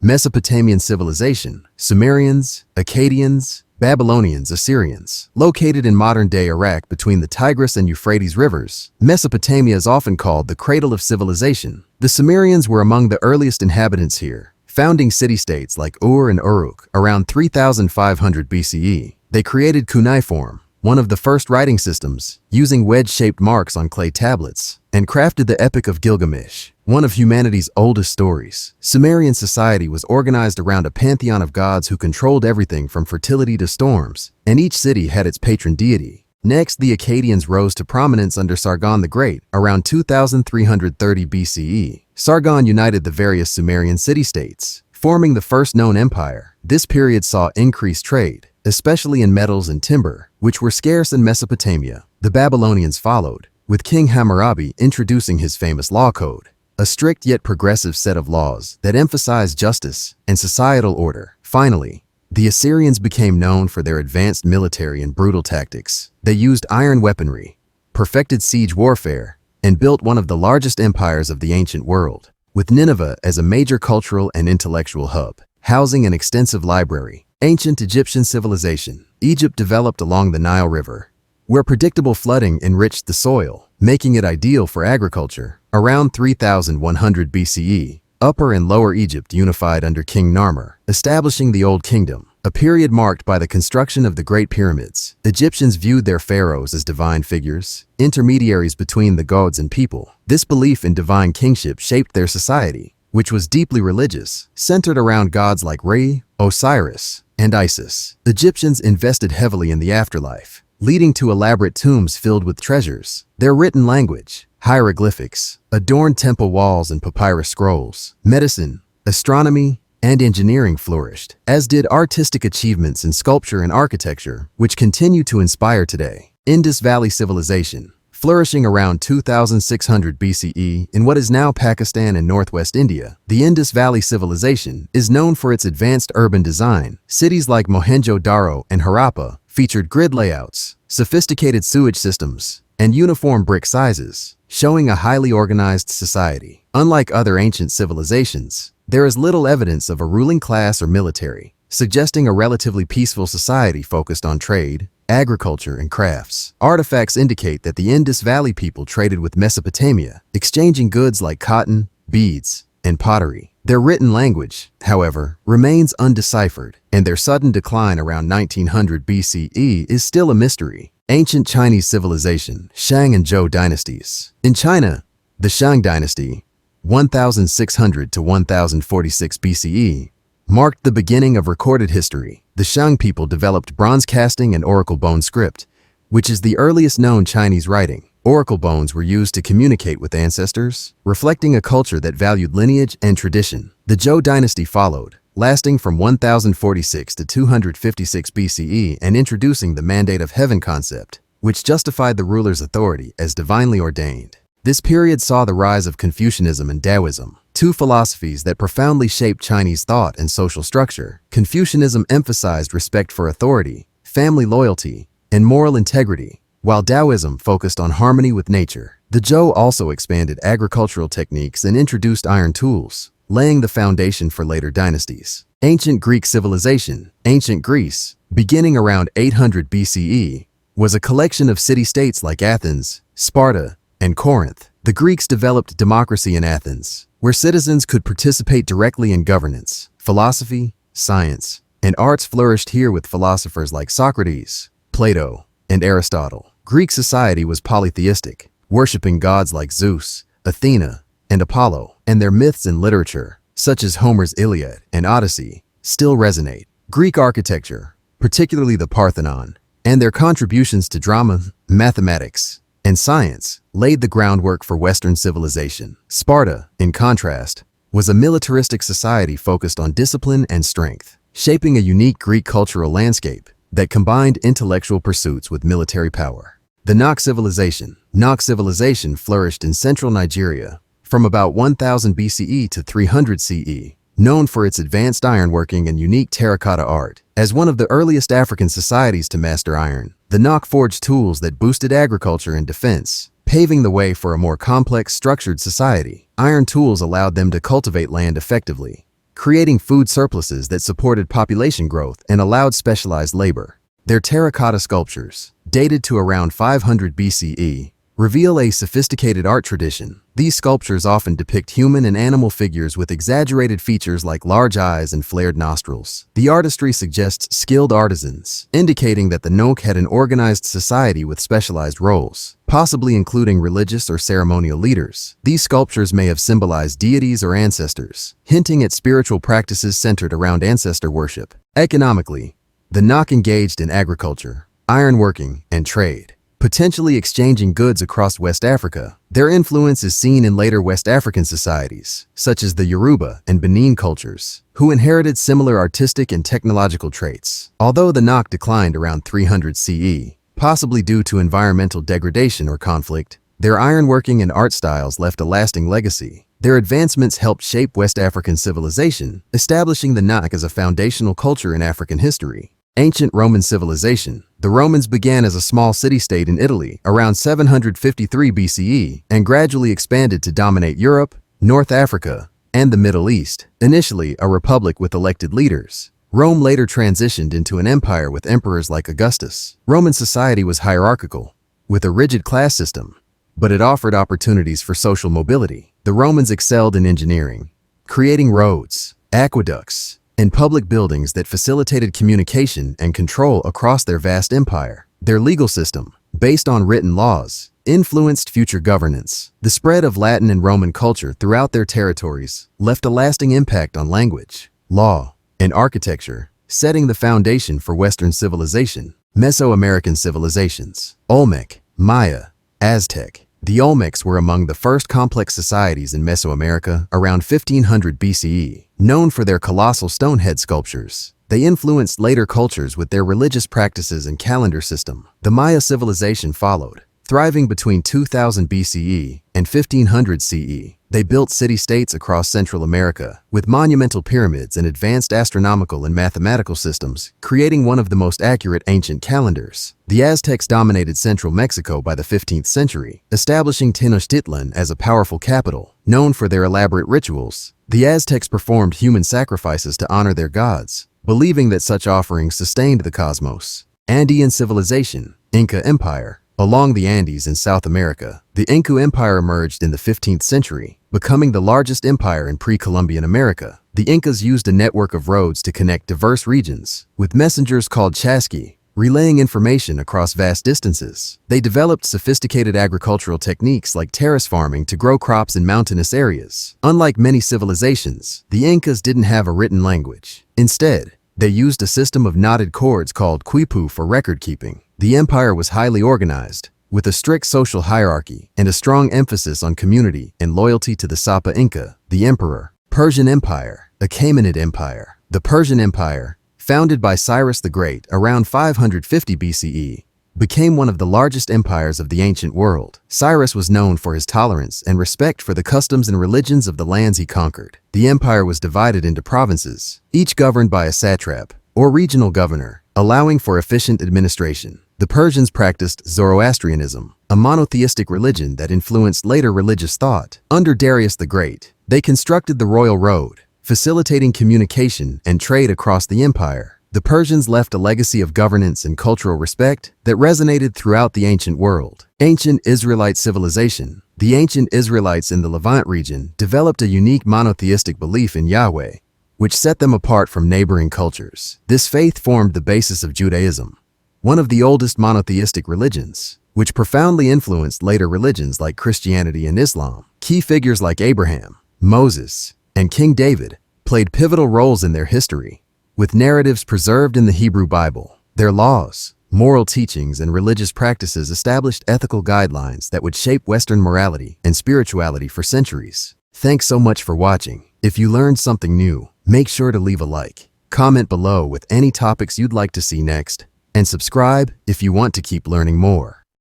Mesopotamian Civilization, Sumerians, Akkadians, Babylonians, Assyrians. Located in modern-day Iraq between the Tigris and Euphrates rivers, Mesopotamia is often called the cradle of civilization. The Sumerians were among the earliest inhabitants here, founding city-states like Ur and Uruk around 3500 BCE. They created cuneiform, one of the first writing systems, using wedge-shaped marks on clay tablets, and crafted the Epic of Gilgamesh, one of humanity's oldest stories. Sumerian society was organized around a pantheon of gods who controlled everything from fertility to storms, and each city had its patron deity. Next, the Akkadians rose to prominence under Sargon the Great around 2330 BCE. Sargon united the various Sumerian city-states, forming the first known empire. This period saw increased trade, especially in metals and timber, which were scarce in Mesopotamia. The Babylonians followed, with King Hammurabi introducing his famous law code, a strict yet progressive set of laws that emphasized justice and societal order. Finally, the Assyrians became known for their advanced military and brutal tactics. They used iron weaponry, perfected siege warfare, and built one of the largest empires of the ancient world, with Nineveh as a major cultural and intellectual hub, housing an extensive library. Ancient Egyptian Civilization. Egypt developed along the Nile River, where predictable flooding enriched the soil, making it ideal for agriculture. Around 3100 BCE, Upper and Lower Egypt unified under King Narmer, establishing the Old Kingdom, a period marked by the construction of the Great Pyramids. Egyptians viewed their pharaohs as divine figures, intermediaries between the gods and people. This belief in divine kingship shaped their society, which was deeply religious, centered around gods like Re, Osiris, and Isis. Egyptians invested heavily in the afterlife, leading to elaborate tombs filled with treasures. Their written language, hieroglyphics, adorned temple walls and papyrus scrolls. Medicine, astronomy, and engineering flourished, as did artistic achievements in sculpture and architecture, which continue to inspire today. Indus Valley Civilization. Flourishing around 2600 BCE in what is now Pakistan and northwest India, the Indus Valley Civilization is known for its advanced urban design. Cities like Mohenjo-Daro and Harappa featured grid layouts, sophisticated sewage systems, and uniform brick sizes, showing a highly organized society. Unlike other ancient civilizations, there is little evidence of a ruling class or military, suggesting a relatively peaceful society focused on trade, agriculture, and crafts. Artifacts indicate that the Indus Valley people traded with Mesopotamia, exchanging goods like cotton, beads, and pottery. Their written language, however, remains undeciphered, and their sudden decline around 1900 BCE is still a mystery. Ancient Chinese Civilization, Shang and Zhou Dynasties. In China, the Shang dynasty, 1600 to 1046 BCE, marked the beginning of recorded history. The Shang people developed bronze casting and oracle bone script, which is the earliest known Chinese writing. Oracle bones were used to communicate with ancestors, reflecting a culture that valued lineage and tradition. The Zhou dynasty followed, lasting from 1046 to 256 BCE and introducing the Mandate of Heaven concept, which justified the ruler's authority as divinely ordained. This period saw the rise of Confucianism and Taoism, two philosophies that profoundly shaped Chinese thought and social structure. Confucianism emphasized respect for authority, family loyalty, and moral integrity, while Taoism focused on harmony with nature. The Zhou also expanded agricultural techniques and introduced iron tools, laying the foundation for later dynasties. Ancient Greek Civilization. Ancient Greece, beginning around 800 BCE, was a collection of city-states like Athens, Sparta, and Corinth. The Greeks developed democracy in Athens, where citizens could participate directly in governance. Philosophy, science, and arts flourished here with philosophers like Socrates, Plato, and Aristotle. Greek society was polytheistic, worshiping gods like Zeus, Athena, and Apollo, and their myths and literature, such as Homer's Iliad and Odyssey, still resonate. Greek architecture, particularly the Parthenon, and their contributions to drama, mathematics, and science, laid the groundwork for Western civilization. Sparta, in contrast, was a militaristic society focused on discipline and strength, shaping a unique Greek cultural landscape that combined intellectual pursuits with military power. The Nok Civilization. Nok Civilization flourished in central Nigeria from about 1000 BCE to 300 CE, known for its advanced ironworking and unique terracotta art. As one of the earliest African societies to master iron, the Nok forged tools that boosted agriculture and defense, paving the way for a more complex, structured society. Iron tools allowed them to cultivate land effectively, creating food surpluses that supported population growth and allowed specialized labor. Their terracotta sculptures, dated to around 500 BCE, reveal a sophisticated art tradition. These sculptures often depict human and animal figures with exaggerated features like large eyes and flared nostrils. The artistry suggests skilled artisans, indicating that the Nok had an organized society with specialized roles, possibly including religious or ceremonial leaders. These sculptures may have symbolized deities or ancestors, hinting at spiritual practices centered around ancestor worship. Economically, the Nok engaged in agriculture, ironworking, and trade, potentially exchanging goods across West Africa. Their influence is seen in later West African societies, such as the Yoruba and Benin cultures, who inherited similar artistic and technological traits. Although the Nok declined around 300 CE, possibly due to environmental degradation or conflict, their ironworking and art styles left a lasting legacy. Their advancements helped shape West African civilization, establishing the Nok as a foundational culture in African history. Ancient Roman Civilization. The Romans began as a small city-state in Italy around 753 BCE and gradually expanded to dominate Europe, North Africa, and the Middle East. Initially a republic with elected leaders, Rome later transitioned into an empire with emperors like Augustus. Roman society was hierarchical, with a rigid class system, but it offered opportunities for social mobility. The Romans excelled in engineering, creating roads, aqueducts, and public buildings that facilitated communication and control across their vast empire. Their legal system, based on written laws, influenced future governance. The spread of Latin and Roman culture throughout their territories left a lasting impact on language, law, and architecture, setting the foundation for Western civilization. Mesoamerican civilizations. Olmec, Maya, Aztec. The Olmecs were among the first complex societies in Mesoamerica around 1500 BCE. Known for their colossal stone head sculptures, they influenced later cultures with their religious practices and calendar system. The Maya civilization followed, thriving between 2000 BCE and 1500 CE. They built city-states across Central America with monumental pyramids and advanced astronomical and mathematical systems, creating one of the most accurate ancient calendars. The Aztecs dominated central Mexico by the 15th century, establishing Tenochtitlan as a powerful capital. Known for their elaborate rituals, the Aztecs performed human sacrifices to honor their gods, believing that such offerings sustained the cosmos. Andean Civilization. Inca Empire. Along the Andes in South America, the Inca Empire emerged in the 15th century, becoming the largest empire in pre-Columbian America. The Incas used a network of roads to connect diverse regions, with messengers called chasqui, relaying information across vast distances. They developed sophisticated agricultural techniques like terrace farming to grow crops in mountainous areas. Unlike many civilizations, the Incas didn't have a written language. Instead, they used a system of knotted cords called quipu for record-keeping. The empire was highly organized, with a strict social hierarchy and a strong emphasis on community and loyalty to the Sapa Inca, the emperor. Persian Empire. Achaemenid Empire. The Persian Empire, founded by Cyrus the Great around 550 BCE, became one of the largest empires of the ancient world. Cyrus was known for his tolerance and respect for the customs and religions of the lands he conquered. The empire was divided into provinces, each governed by a satrap, or regional governor, allowing for efficient administration. The Persians practiced Zoroastrianism, a monotheistic religion that influenced later religious thought. Under Darius the Great, they constructed the Royal Road, facilitating communication and trade across the empire. The Persians left a legacy of governance and cultural respect that resonated throughout the ancient world. Ancient Israelite Civilization. The ancient Israelites in the Levant region developed a unique monotheistic belief in Yahweh, which set them apart from neighboring cultures. This faith formed the basis of Judaism, one of the oldest monotheistic religions, which profoundly influenced later religions like Christianity and Islam. Key figures like Abraham, Moses, and King David played pivotal roles in their history, with narratives preserved in the Hebrew Bible. Their laws, moral teachings, and religious practices established ethical guidelines that would shape Western morality and spirituality for centuries. Thanks so much for watching. If you learned something new, make sure to leave a like, comment below with any topics you'd like to see next, and subscribe if you want to keep learning more.